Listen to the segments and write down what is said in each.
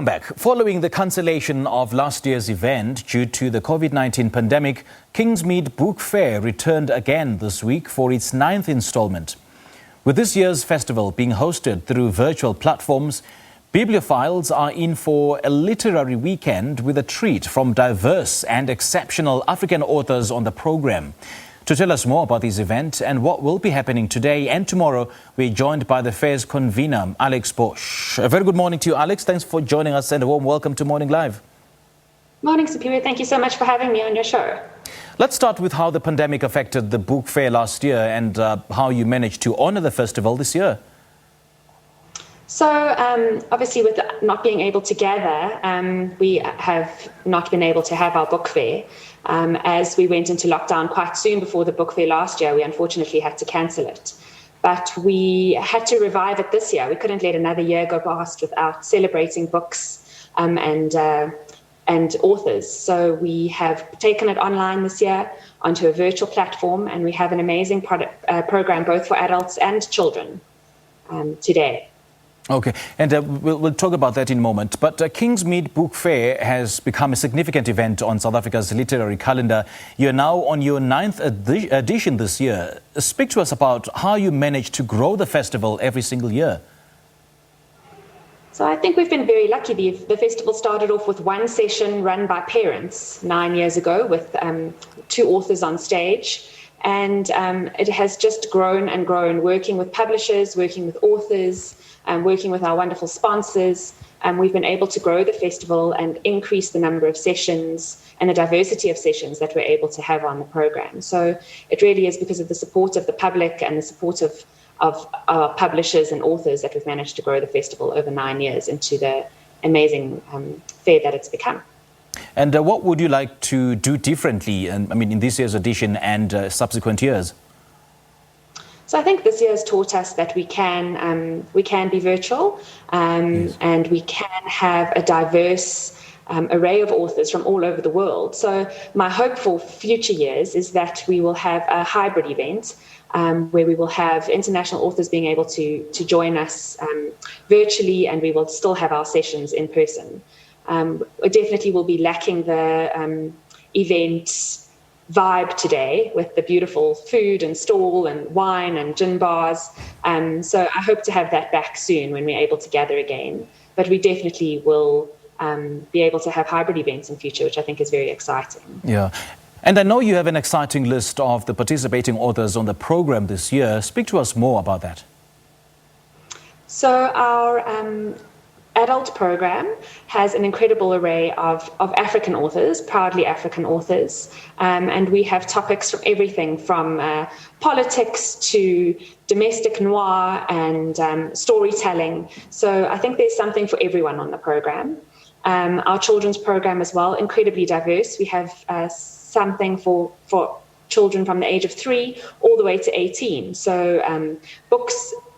Back. Following the cancellation of last year's event due to the COVID-19 pandemic, Kingsmead Book Fair returned again this week for its 9th installment. With this year's festival being hosted through virtual platforms, bibliophiles are in for a literary weekend with a treat from diverse and exceptional African authors on the program. To tell us more about this event and what will be happening today and tomorrow, we're joined by the fair's convener, Alex Bouche. A very good morning to you, Alex. Thanks for joining us and a warm welcome to Morning Live. Morning, Superior. Thank you so much for having me on your show. Let's start with how the pandemic affected the book fair last year and how you managed to honour the festival this year. So, obviously, with not being able to gather, we have not been able to have our book fair. As we went into lockdown quite soon before the book fair last year, we unfortunately had to cancel it. But we had to revive it this year. We couldn't let another year go past without celebrating books and authors. So we have taken it online this year onto a virtual platform, and we have an amazing program both for adults and children today. Okay, and we'll talk about that in a moment. But Kingsmead Book Fair has become a significant event on South Africa's literary calendar. You're now on your 9th edition this year. Speak to us about how you managed to grow the festival every single year. So I think we've been very lucky. The festival started off with one session run by parents 9 years ago with 2 authors on stage. And it has just grown and grown, working with publishers, working with authors, working with our wonderful sponsors. We've been able to grow the festival and increase the number of sessions and the diversity of sessions that we're able to have on the program. So it really is because of the support of the public and the support of our publishers and authors that we've managed to grow the festival over 9 years into the amazing fair that it's become. And what would you like to do differently, in this year's edition and subsequent years? So I think this year has taught us that we can be virtual Yes. and we can have a diverse array of authors from all over the world. So my hope for future years is that we will have a hybrid event where we will have international authors being able to join us virtually, and we will still have our sessions in person. We definitely will be lacking the event vibe today with the beautiful food and stall and wine and gin bars. So I hope to have that back soon when we're able to gather again. But we definitely will be able to have hybrid events in future, which I think is very exciting. Yeah. And I know you have an exciting list of the participating authors on the program this year. Speak to us more about that. So our adult program has an incredible array of African authors, proudly African authors, and we have topics from everything from politics to domestic noir and storytelling. So I think there's something for everyone on the program. Our children's program as well, incredibly diverse. We have something for children from the age of 3 all the way to 18. So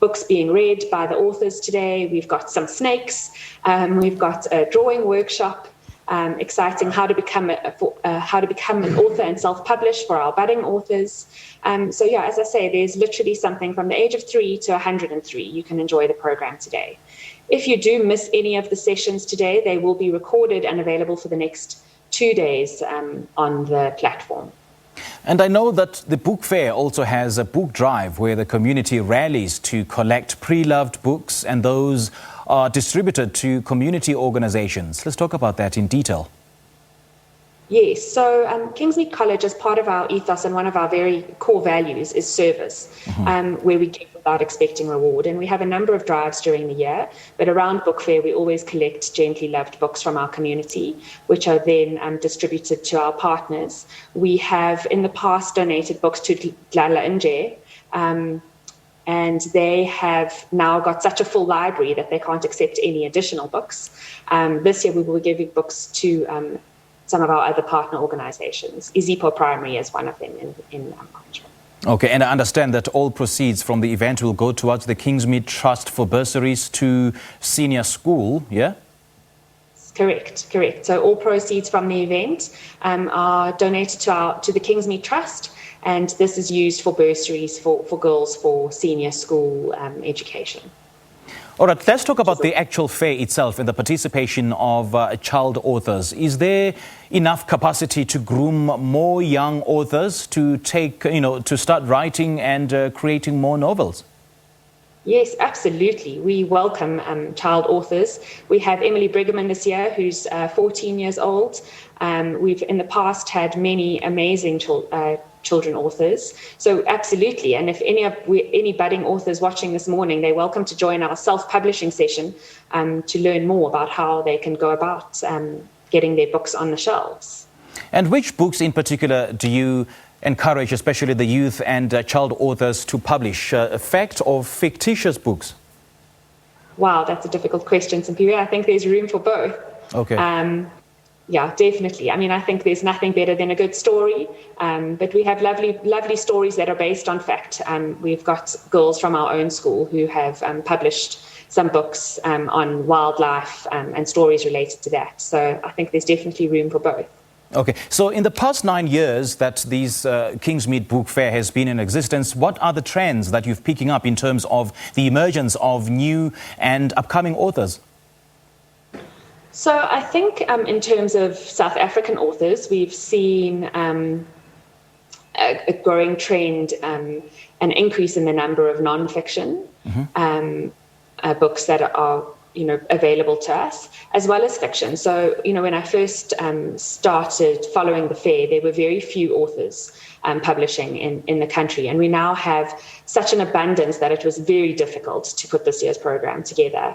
books being read by the authors today. We've got some snakes. We've got a drawing workshop. Exciting how to become an author and self-publish for our budding authors. So yeah, as I say, there's literally something from the age of 3 to 103. You can enjoy the program today. If you do miss any of the sessions today, they will be recorded and available for the next 2 days on the platform. And I know that the book fair also has a book drive where the community rallies to collect pre-loved books, and those are distributed to community organizations. Let's talk about that in detail. Yes, so Kingsmead College, as part of our ethos and one of our very core values, is service, where we give without expecting reward. And we have a number of drives during the year, but around Book Fair, we always collect gently loved books from our community, which are then distributed to our partners. We have in the past donated books to Dlala Nje, and they have now got such a full library that they can't accept any additional books. This year, we will be giving books to some of our other partner organizations. Izipo Primary is one of them in Control. Okay, and I understand that all proceeds from the event will go towards the Kingsmead Trust for bursaries to senior school, yeah? Correct. So all proceeds from the event are donated to the Kingsmead Trust, and this is used for bursaries for girls for senior school education. All right, let's talk about the actual fair itself and the participation of child authors. Is there enough capacity to groom more young authors to to start writing and creating more novels? Yes, absolutely. We welcome child authors. We have Emily Brigham this year, who's 14 years old. We've in the past had many amazing children authors. So absolutely. And if any budding authors watching this morning, they're welcome to join our self-publishing session to learn more about how they can go about getting their books on the shelves. And which books in particular do you encourage, especially the youth and child authors, to publish? Fact or fictitious books? Wow, that's a difficult question, Simpiwe. I think there's room for both. Okay. Yeah, definitely. I mean, I think there's nothing better than a good story, but we have lovely stories that are based on fact. We've got girls from our own school who have published some books on wildlife and stories related to that. So I think there's definitely room for both. Okay, so in the past 9 years that these Kingsmead Book Fair has been in existence, what are the trends that you're picking up in terms of the emergence of new and upcoming authors? So I think in terms of South African authors, we've seen a growing trend, an increase in the number of non-fiction books that are available to us, as well as fiction. So, when I first started following the fair, there were very few authors publishing in the country. And we now have such an abundance that it was very difficult to put this year's program together.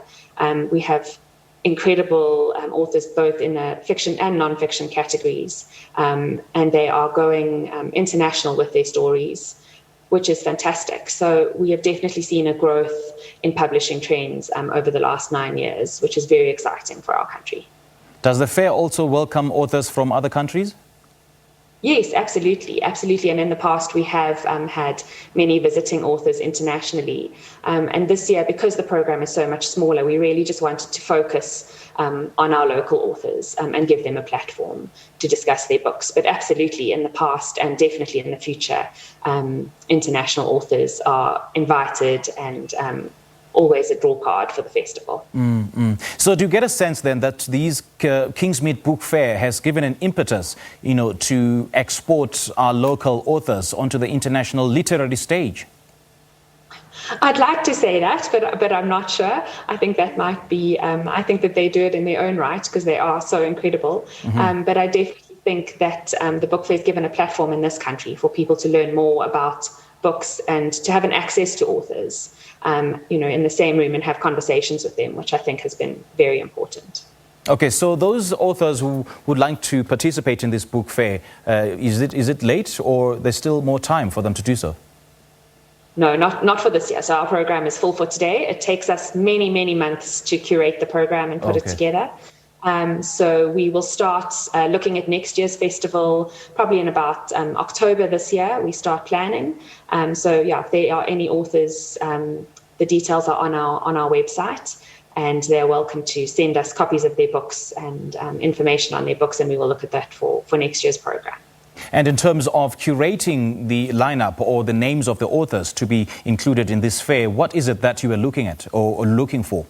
We have incredible authors both in the fiction and non-fiction categories, and they are going international with their stories, which is fantastic. So we have definitely seen a growth in publishing trends over the last 9 years, which is very exciting for our country. Does the fair also welcome authors from other countries? Yes, absolutely. Absolutely. And in the past, we have had many visiting authors internationally. And this year, because the program is so much smaller, we really just wanted to focus on our local authors and give them a platform to discuss their books. But absolutely, in the past and definitely in the future, international authors are invited and always a draw card for the festival. So do you get a sense then that these Kingsmead Book Fair has given an impetus, to export our local authors onto the international literary stage? I'd like to say that, but I'm not sure. I think that might be, I think that they do it in their own right because they are so incredible. But I definitely think that the Book Fair has given a platform in this country for people to learn more about books and to have an access to authors, in the same room and have conversations with them, which I think has been very important. Okay, so those authors who would like to participate in this book fair, is it late or there's still more time for them to do so? No, not for this year. So our program is full for today. It takes us many, many months to curate the program and put it together. So we will start looking at next year's festival probably in about October this year. We start planning. So if there are any authors, the details are on our website, and they're welcome to send us copies of their books and information on their books, and we will look at that for next year's program. And in terms of curating the lineup or the names of the authors to be included in this fair, what is it that you are looking at or looking for?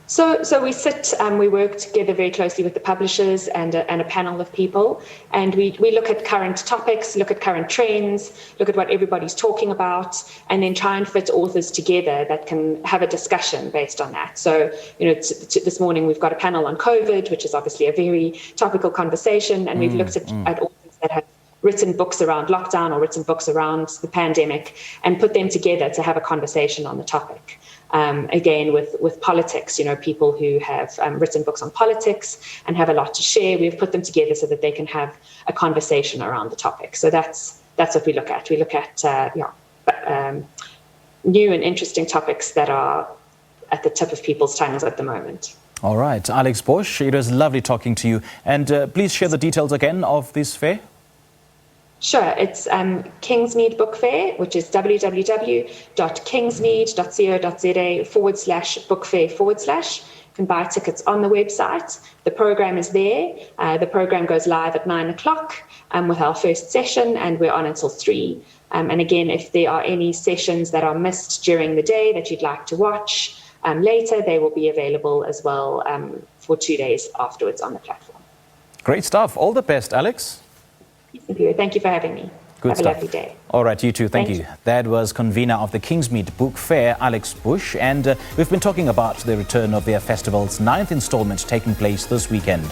So we sit, we work together very closely with the publishers and a panel of people, and we look at current topics, look at current trends, look at what everybody's talking about, and then try and fit authors together that can have a discussion based on that. So, this morning we've got a panel on COVID, which is obviously a very topical conversation, and we've looked at authors that have written books around lockdown or written books around the pandemic and put them together to have a conversation on the topic. Again, with politics, people who have written books on politics and have a lot to share, we've put them together so that they can have a conversation around the topic. So that's what we look at. We look at new and interesting topics that are at the tip of people's tongues at the moment. All right, Alex Bouche, it was lovely talking to you. And please share the details again of this fair. Sure, it's Kingsmead Book Fair, which is www.kingsmead.co.za/book fair/. You can buy tickets on the website. The program is there. The program goes live at 9 o'clock with our first session, and we're on until 3. And again, if there are any sessions that are missed during the day that you'd like to watch later, they will be available as well for 2 days afterwards on the platform. Great stuff. All the best, Alex. Thank you for having me. Good Have stuff. a lovely day. All right, you too. Thank you. That was convener of the Kingsmead Book Fair, Alex Bouche, and we've been talking about the return of their festival's 9th installment taking place this weekend.